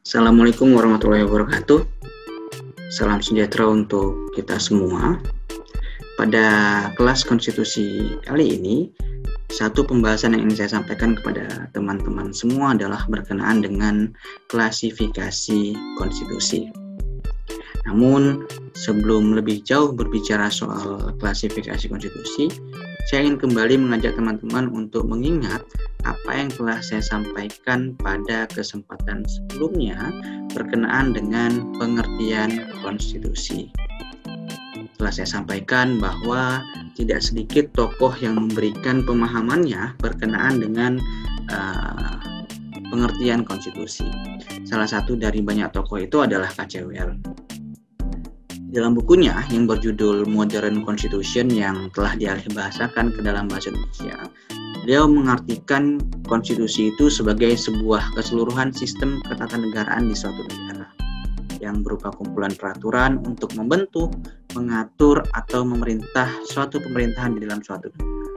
Assalamualaikum warahmatullahi wabarakatuh. Salam sejahtera untuk kita semua. Pada kelas konstitusi kali ini, satu pembahasan yang ingin saya sampaikan kepada teman-teman semua adalah berkenaan dengan klasifikasi konstitusi. Namun, sebelum lebih jauh berbicara soal klasifikasi konstitusi, saya ingin kembali mengajak teman-teman untuk mengingat apa yang telah saya sampaikan pada kesempatan sebelumnya berkenaan dengan pengertian konstitusi. Telah saya sampaikan bahwa tidak sedikit tokoh yang memberikan pemahamannya berkenaan dengan pengertian konstitusi. Salah satu dari banyak tokoh itu adalah K.C.Wells. Dalam bukunya yang berjudul Modern Constitution yang telah dialih bahasakan ke dalam bahasa Indonesia, beliau mengartikan konstitusi itu sebagai sebuah keseluruhan sistem ketatanegaraan di suatu negara yang berupa kumpulan peraturan untuk membentuk, mengatur, atau memerintah suatu pemerintahan di dalam suatu negara.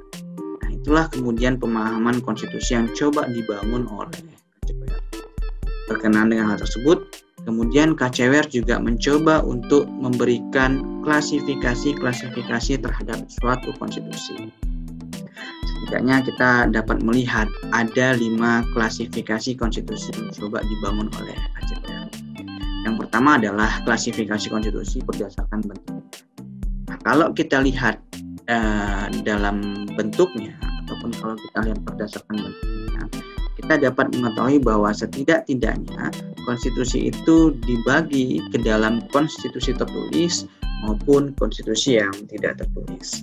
Nah, itulah kemudian pemahaman konstitusi yang coba dibangun oleh K.C.Wells. Berkenaan dengan hal tersebut, kemudian K.C.Wells juga mencoba untuk memberikan klasifikasi terhadap suatu konstitusi. Setidaknya kita dapat melihat ada 5 klasifikasi konstitusi yang coba dibangun oleh K.C.Wells. Yang pertama adalah klasifikasi konstitusi berdasarkan bentuk. Nah, kalau kita lihat dalam bentuknya, ataupun kalau kita lihat berdasarkan bentuknya, kita dapat mengetahui bahwa setidak-tidaknya konstitusi itu dibagi ke dalam konstitusi tertulis maupun konstitusi yang tidak tertulis.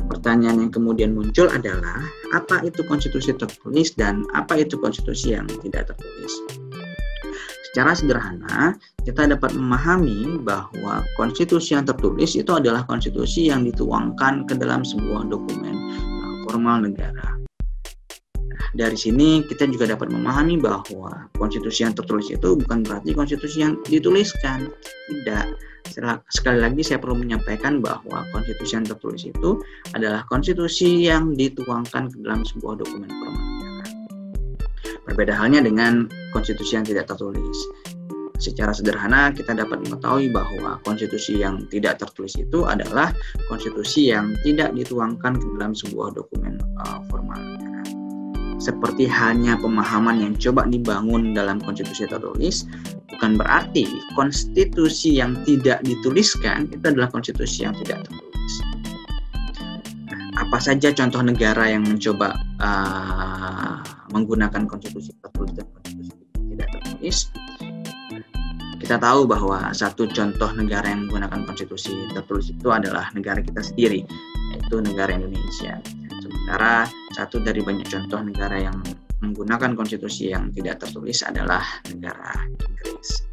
Pertanyaan yang kemudian muncul adalah apa itu konstitusi tertulis dan apa itu konstitusi yang tidak tertulis. Secara sederhana, kita dapat memahami bahwa konstitusi yang tertulis itu adalah konstitusi yang dituangkan ke dalam sebuah dokumen formal negara. Dari sini kita juga dapat memahami bahwa konstitusi yang tertulis itu bukan berarti konstitusi yang dituliskan. Tidak. Sekali lagi saya perlu menyampaikan bahwa konstitusi yang tertulis itu adalah konstitusi yang dituangkan ke dalam sebuah dokumen formal negara. Berbeda halnya dengan konstitusi yang tidak tertulis. Secara sederhana kita dapat mengetahui bahwa konstitusi yang tidak tertulis itu adalah konstitusi yang tidak dituangkan ke dalam sebuah dokumen formal negara. Seperti halnya pemahaman yang coba dibangun dalam konstitusi tertulis, bukan berarti konstitusi yang tidak dituliskan itu adalah konstitusi yang tidak tertulis. Apa saja contoh negara yang mencoba menggunakan konstitusi tertulis dan konstitusi tidak tertulis? Kita tahu bahwa satu contoh negara yang menggunakan konstitusi tertulis itu adalah negara kita sendiri, yaitu negara Indonesia. Sementara satu dari banyak contoh negara yang menggunakan konstitusi yang tidak tertulis adalah negara Inggris.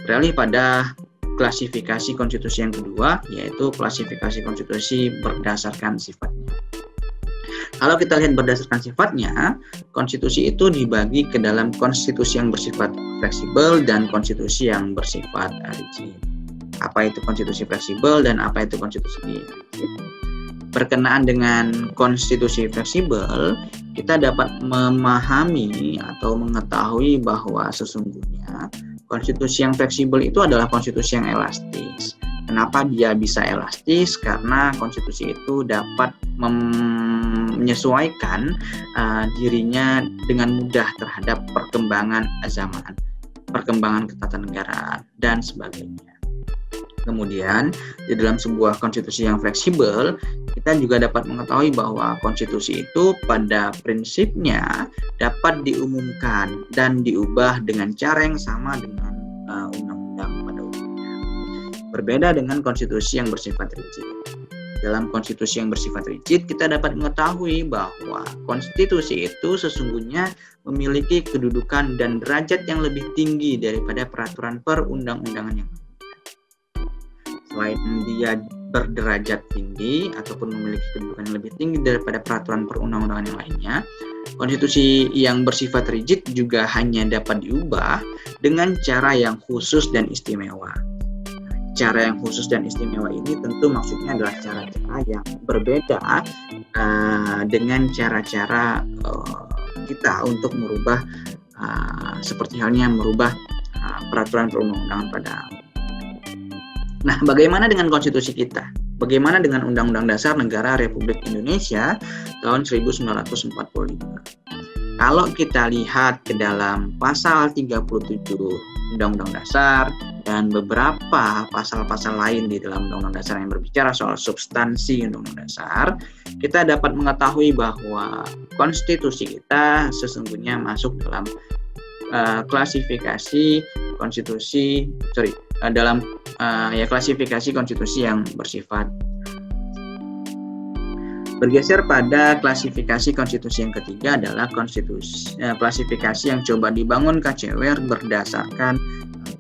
Beralih pada klasifikasi konstitusi yang kedua, yaitu klasifikasi konstitusi berdasarkan sifatnya. Kalau kita lihat berdasarkan sifatnya, konstitusi itu dibagi ke dalam konstitusi yang bersifat fleksibel dan konstitusi yang bersifat rigid. Apa itu konstitusi fleksibel dan apa itu konstitusi rigid? Berkenaan dengan konstitusi fleksibel, kita dapat memahami atau mengetahui bahwa sesungguhnya konstitusi yang fleksibel itu adalah konstitusi yang elastis. Kenapa dia bisa elastis? Karena konstitusi itu dapat menyesuaikan dirinya dengan mudah terhadap perkembangan zaman, perkembangan ketatanegaraan, dan sebagainya. Kemudian, di dalam sebuah konstitusi yang fleksibel, kita juga dapat mengetahui bahwa konstitusi itu pada prinsipnya dapat diumumkan dan diubah dengan cara yang sama dengan undang-undang pada umumnya. Berbeda dengan konstitusi yang bersifat rigid. Dalam konstitusi yang bersifat rigid, kita dapat mengetahui bahwa konstitusi itu sesungguhnya memiliki kedudukan dan derajat yang lebih tinggi daripada peraturan perundang-undangan yang lain. Selain dia berderajat tinggi ataupun memiliki kedudukan yang lebih tinggi daripada peraturan perundang-undangan yang lainnya, konstitusi yang bersifat rigid juga hanya dapat diubah dengan cara yang khusus dan istimewa. Cara yang khusus dan istimewa ini tentu maksudnya adalah cara-cara yang berbeda dengan cara-cara kita untuk merubah seperti halnya merubah peraturan perundang-undangan pada awal. Nah, bagaimana dengan konstitusi kita? Bagaimana dengan Undang-Undang Dasar Negara Republik Indonesia tahun 1945? Kalau kita lihat ke dalam pasal 37 Undang-Undang Dasar dan beberapa pasal-pasal lain di dalam Undang-Undang Dasar yang berbicara soal substansi Undang-Undang Dasar, kita dapat mengetahui bahwa konstitusi kita sesungguhnya masuk dalam klasifikasi konstitusi, klasifikasi konstitusi yang bersifat. Bergeser pada klasifikasi konstitusi yang ketiga adalah klasifikasi yang coba dibangun KCWR berdasarkan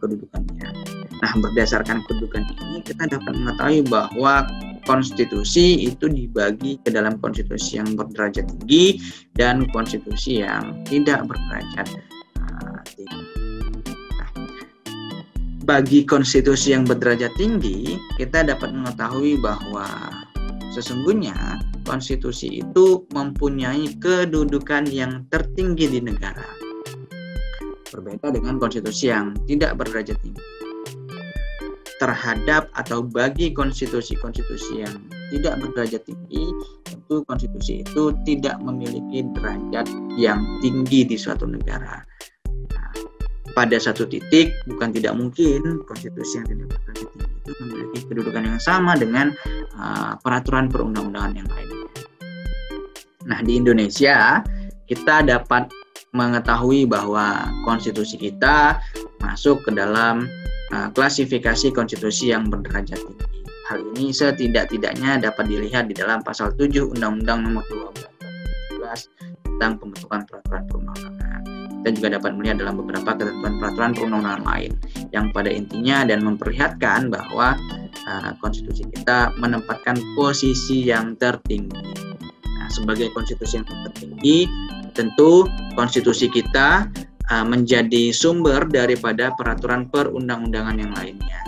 kedudukannya. Nah, berdasarkan kedudukan ini kita dapat mengetahui bahwa konstitusi itu dibagi ke dalam konstitusi yang berderajat tinggi dan konstitusi yang tidak berderajat tinggi. Nah, bagi konstitusi yang berderajat tinggi, kita dapat mengetahui bahwa sesungguhnya konstitusi itu mempunyai kedudukan yang tertinggi di negara. Berbeda dengan konstitusi yang tidak berderajat tinggi. Terhadap atau bagi konstitusi-konstitusi yang tidak berderajat tinggi, tentu konstitusi itu tidak memiliki derajat yang tinggi di suatu negara. Nah, pada satu titik, bukan tidak mungkin konstitusi yang tidak berderajat tinggi itu memiliki kedudukan yang sama dengan peraturan perundang-undangan yang lainnya. Nah, di Indonesia kita dapat mengetahui bahwa konstitusi kita masuk ke dalam klasifikasi konstitusi yang berderajat tinggi. Hal ini setidak-tidaknya dapat dilihat di dalam pasal 7 Undang-Undang Nomor 12 tentang pembentukan peraturan perundang-undangan. Kita juga dapat melihat dalam beberapa ketentuan peraturan perundang-undangan lain yang pada intinya dan memperlihatkan bahwa konstitusi kita menempatkan posisi yang tertinggi. Nah, sebagai konstitusi yang tertinggi, tentu konstitusi kita menjadi sumber daripada peraturan perundang-undangan yang lainnya.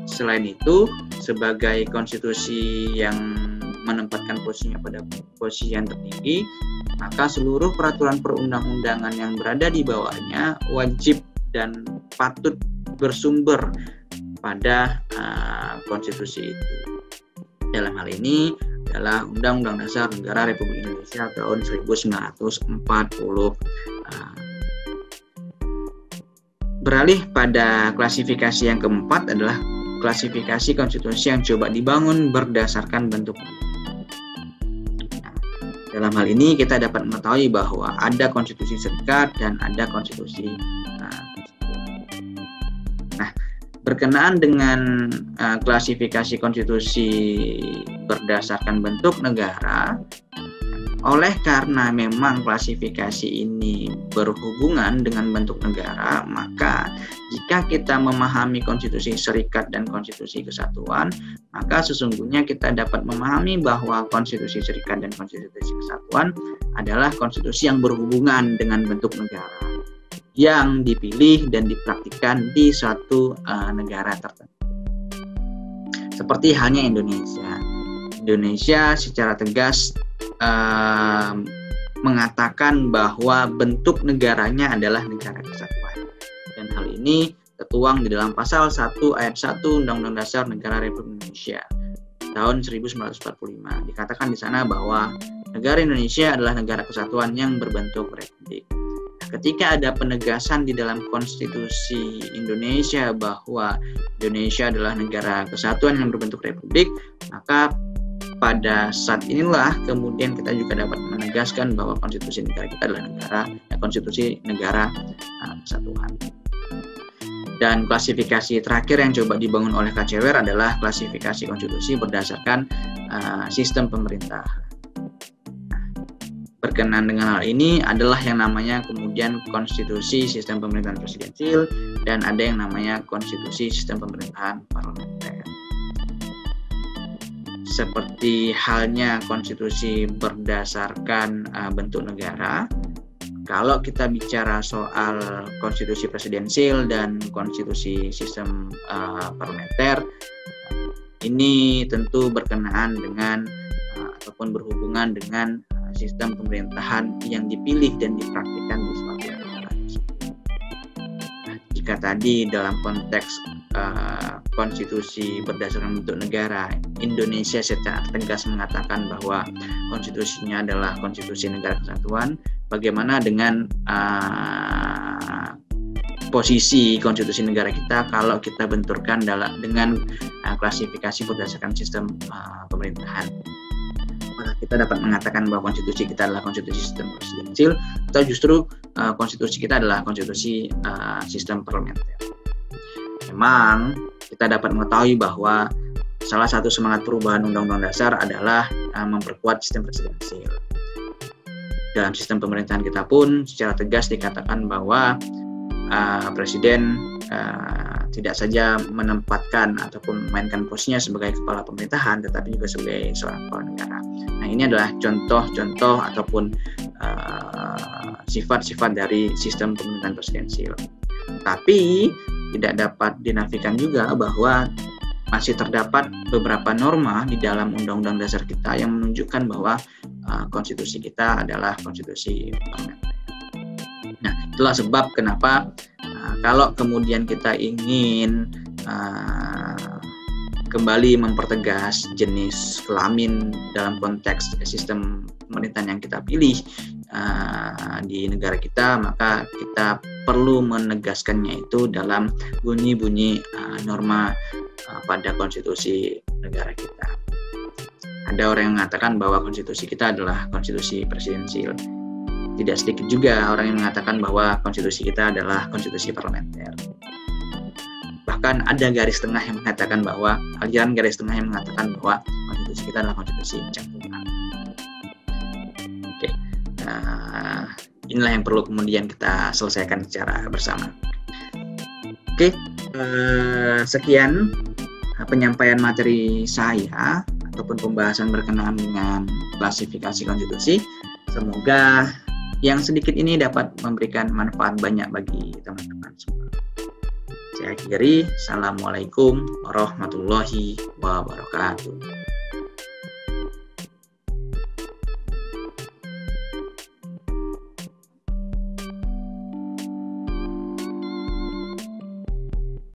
Selain itu, sebagai konstitusi yang menempatkan posisinya pada posisi yang tertinggi, maka seluruh peraturan perundang-undangan yang berada di bawahnya wajib dan patut bersumber pada konstitusi itu. Dalam hal ini adalah Undang-Undang Dasar Negara Republik Indonesia tahun 1945. Beralih pada klasifikasi yang keempat adalah klasifikasi konstitusi yang coba dibangun berdasarkan bentuk. Dalam hal ini kita dapat mengetahui bahwa ada konstitusi serikat dan ada konstitusi Nah, berkenaan dengan klasifikasi konstitusi berdasarkan bentuk negara, oleh karena memang klasifikasi ini berhubungan dengan bentuk negara, maka jika kita memahami konstitusi serikat dan konstitusi kesatuan, maka sesungguhnya kita dapat memahami bahwa konstitusi serikat dan konstitusi kesatuan adalah konstitusi yang berhubungan dengan bentuk negara yang dipilih dan dipraktikkan di suatu negara tertentu. Seperti halnya Indonesia. Indonesia secara tegas mengatakan bahwa bentuk negaranya adalah negara kesatuan. Dan hal ini tertuang di dalam pasal 1 ayat 1 Undang-Undang Dasar Negara Republik Indonesia tahun 1945. Dikatakan di sana bahwa negara Indonesia adalah negara kesatuan yang berbentuk republik. Ketika ada penegasan di dalam konstitusi Indonesia bahwa Indonesia adalah negara kesatuan yang berbentuk republik, maka pada saat inilah kemudian kita juga dapat menegaskan bahwa konstitusi negara kita adalah konstitusi negara kesatuan. Dan klasifikasi terakhir yang coba dibangun oleh KCWR adalah klasifikasi konstitusi berdasarkan sistem pemerintahan. Berkenaan dengan hal ini adalah yang namanya kemudian konstitusi sistem pemerintahan presidensil dan ada yang namanya konstitusi sistem pemerintahan parlementer. Seperti halnya konstitusi berdasarkan bentuk negara, kalau kita bicara soal konstitusi presidensil dan konstitusi sistem parlementer, ini tentu berkenaan dengan ataupun berhubungan dengan sistem pemerintahan yang dipilih dan dipraktikkan di suatu negara. Jika jika tadi dalam konteks konstitusi berdasarkan bentuk negara, Indonesia secara tegas mengatakan bahwa konstitusinya adalah konstitusi negara kesatuan, bagaimana dengan posisi konstitusi negara kita kalau kita benturkan dengan klasifikasi berdasarkan sistem pemerintahan? Apakah kita dapat mengatakan bahwa konstitusi kita adalah konstitusi sistem presidensil, atau justru konstitusi kita adalah konstitusi sistem parlementer? Memang kita dapat mengetahui bahwa salah satu semangat perubahan Undang-Undang Dasar adalah memperkuat sistem presidensil. Dalam sistem pemerintahan kita pun secara tegas dikatakan bahwa presiden tidak saja menempatkan ataupun memainkan posisinya sebagai kepala pemerintahan, tetapi juga sebagai seorang kepala negara. Nah, ini adalah contoh-contoh ataupun sifat-sifat dari sistem pemerintahan presidensil. Tapi tidak dapat dinafikan juga bahwa masih terdapat beberapa norma di dalam Undang-Undang Dasar kita yang menunjukkan bahwa konstitusi kita adalah konstitusi parlementer. Nah, itulah sebab kenapa kalau kemudian kita ingin kembali mempertegas jenis kelamin dalam konteks sistem pemerintahan yang kita pilih di negara kita, maka kita perlu menegaskannya itu dalam bunyi-bunyi norma pada konstitusi negara kita. Ada orang yang mengatakan bahwa konstitusi kita adalah konstitusi presidensil. Tidak sedikit juga orang yang mengatakan bahwa konstitusi kita adalah konstitusi parlementer. Bahkan ada garis tengah yang mengatakan bahwa aliran garis tengah yang mengatakan bahwa konstitusi kita adalah konstitusi campuran. Oke, inilah yang perlu kemudian kita selesaikan secara bersama. Oke, sekian penyampaian materi saya ataupun pembahasan berkenaan dengan klasifikasi konstitusi. Semoga yang sedikit ini dapat memberikan manfaat banyak bagi teman-teman semua. Saya akhiri, Assalamualaikum warahmatullahi wabarakatuh.